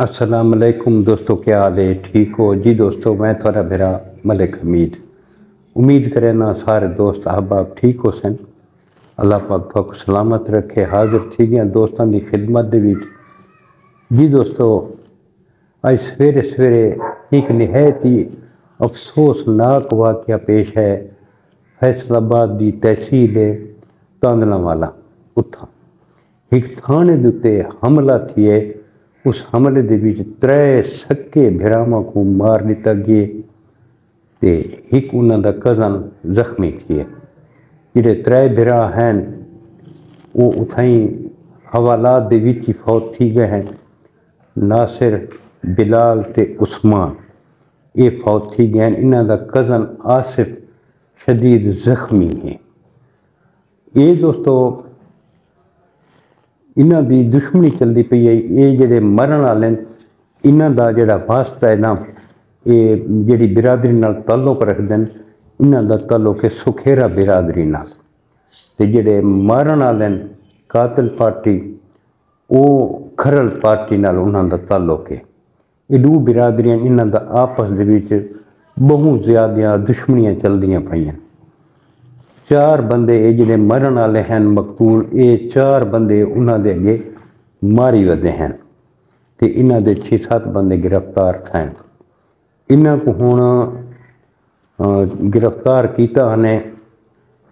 अस्सलाम वालेकुम दोस्तों, क्या हाल है? ठीक हो जी दोस्तों? मैं थोड़ा मेरा मलिक हमीद उम्मीद करें ना सारे दोस्त अहबाब ठीक हो सन। अल्लाह पाक तुहानू सलामत रखे। हाजिर थी गया दोस्तों की खिदमत दे विच। जी दोस्तों, आज सवेरे सवेरे एक नहायत ही अफसोसनाक वाक़या पेश है। फैसलाबाद की तहसील है तांदलावाला, उत्थां एक थाने दे उत्ते हमला थिए। उस हमले दे विच 3 सक्के भिरावां को मार दिता गया ते एक उन्हां दा कज़न जख्मी थिए। जिहड़े 3 भिरा हैं वो उथाई हवालात दे विच ही फौत थी गए हैं। नासिर, बिलाल ते उस्मान ये फौत थी गए हैं। इन्हां दा कज़न आसिफ शदीद जख्मी है। ये दोस्तों इन्हां दी दुश्मनी चलती पई है। ये जिहड़े मरण वाले इन्हां दा जिहड़ा वास्ता है ना, ये जिहड़ी बिरादरी नाल ताल्लुक रखदे न, इन्हां दा ताल्लुक है सुखेरा बिरादरी नाल। ते जिहड़े मारन वाले कातिल पार्टी वो खरल पार्टी नाल उन्हां दा ताल्लुक है। ये दो बिरादरियां इन्हां दा आपस दे विच बहुत ज़्यादा दुश्मनियां चलदियां पईयां। 4 बंदे ये जिहड़े मरण वाले हैं मकतूल, ये 4 बंदे उन्हां दे अगे मारी वदे हैं ते इन्हां दे 6-7 बंदे गिरफ्तार थे। इन्हां को हुण गिरफ्तार किया ने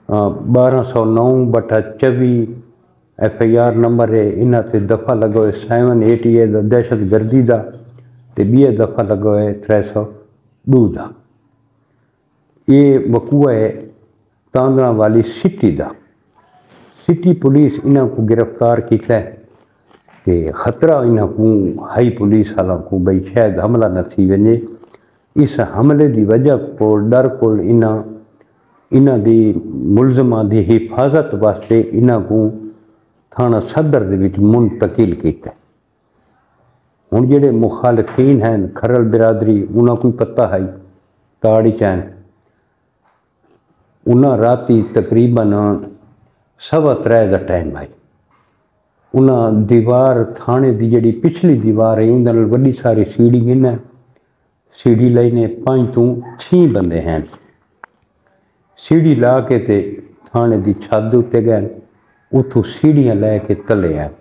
1209/24 FIR नंबर है। इन्हां ते दफ़ा लगा है 788 दहशत गर्दी का ते 2 दफ़ा लगा है 302 का। ये वकूआ है तांदलावाली सिटी का। सिटी पुलिस इन्हां को गिरफ्तार किया है ते खतरा इन्हां को हाई पुलिस वालों को बई शायद हमला न थी वने। इस हमले की वजह को डर को इन्हां दी मुलजमां की हिफाजत वास्ते इन्हां को थाना सदर दे विच मुंतकिल किया। हुण जिहड़े मुखालफीन हैं खरल बिरादरी, उन्हां को पता है ताड़ी चैन उन्हां राती तकरीबन 3:15 का टाइम आई। उन्हां दीवार थाने की जिहड़ी पिछली दीवार है उन्हां नाल वड्डी सारी सीढ़ी गिना सीढ़ी लईने 5 तो 6 बंदे हैं। सीढ़ी ला के ते थाने की छत उत्ते गए, उतों सीढ़ियां लैके तले आए।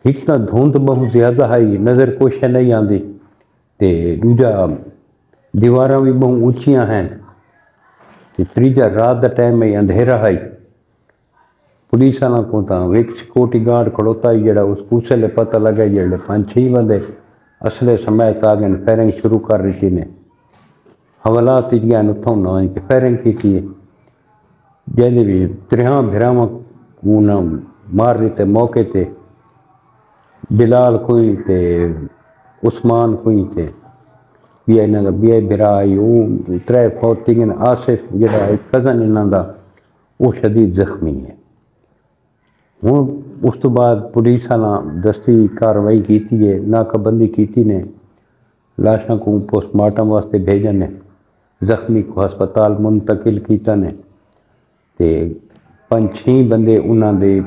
एक तो धुंध बहुत ज़्यादा है, नज़र कुछ नहीं आती, ते दूजा दीवारां भी बहुत ऊंचियां हैं, ते तीजा रात का टाइम है, अंधेरा है। पुलिस वालों को तो एक सिक्योरिटी गार्ड खड़ोता ही जरा उसको उस वेले पता लगा जो 5-6 बंदे असले समेत आ गए। फायरिंग शुरू कर दी ने। हवालात गया उतों ना कि फायरिंग की जैसे भी 3 भिरावां को मार दिते मौके ते। बिलाल कोई ते उस्मान कोई ते भी इन्हां दा 2 भिरा आई वो 3 फौत थी गए। आसिफ जिहड़ा कज़न इन्हां दा वो शदीद जख्मी है। हुण उस तो बाद पुलिस वाला दस्ती कार्रवाई की है, नाकाबंदी की ने, लाशों को पोस्टमार्टम वास्ते भेजन ने, जख्मी को हस्पताल मुंतकिल किया ने ते 5-6 बंदे उन्हां दे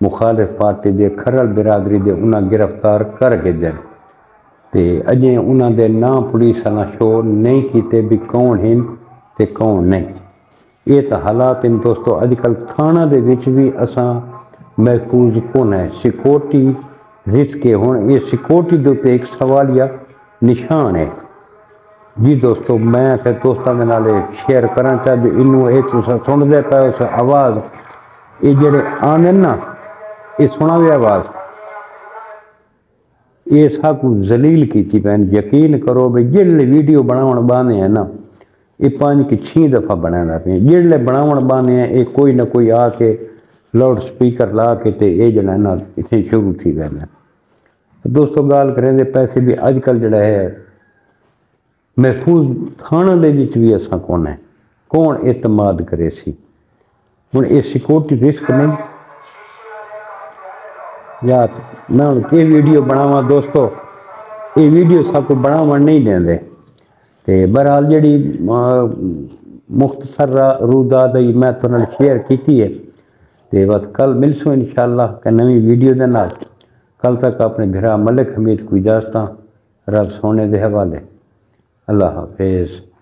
मुखालिफ पार्टी दे खरल बिरादरी दे उन्हां गिरफ्तार कर गए ते अजें उन्हां दे नाम पुलिस वाला शो नहीं किए भी कौन हैं ते कौन नहीं। ये तो हालात इन दोस्तों। अजकल थाना दे विच भी असां महफूज कौन है, सिक्योरिटी रिस्क है। हुण ये सिक्योरिटी दे उत्ते एक सवालिया निशान है। जी दोस्तों, मैं फिर दोस्तों के नाल शेयर करना चाहती इनू ये तुसीं सुनदे पे उस आवाज़ ये जिहड़े आने ना ये सुना भी आवाज़ ये सब कुछ जलील की पैन। यकीन करो भाई जिहड़े वीडियो बनावन बाने हैं ना ये 5-6 दफ़ा बनाना पे जिहड़े बनावन बाने हैं ये कोई ना कोई आके लाउड स्पीकर ला के ते ये जड़ा ना इत्थे शुरू थी वैन। तो दोस्तों गाल करें दे पैसे भी अजकल जड़ा है महफूज थाना दे विच भी असां कौन है, कौन एतमाद करे सी। हुण ये सिक्योरिटी रिस्क नहीं यार मैं कि वीडियो बनावा दोस्तों, ये वीडियो सबको बनावन नहीं देंदे। ते बहरहाल जिहड़ी मुख्तसर रूदात मैं तुहाडे नाल शेयर की है ते बस कल मिलसूँ इंशाअल्लाह नवी वीडियो दे नाल। کل تک اپنے بھرا ملک حمید کو اجازت، رب سونے دے حوالے۔ اللہ حافظ۔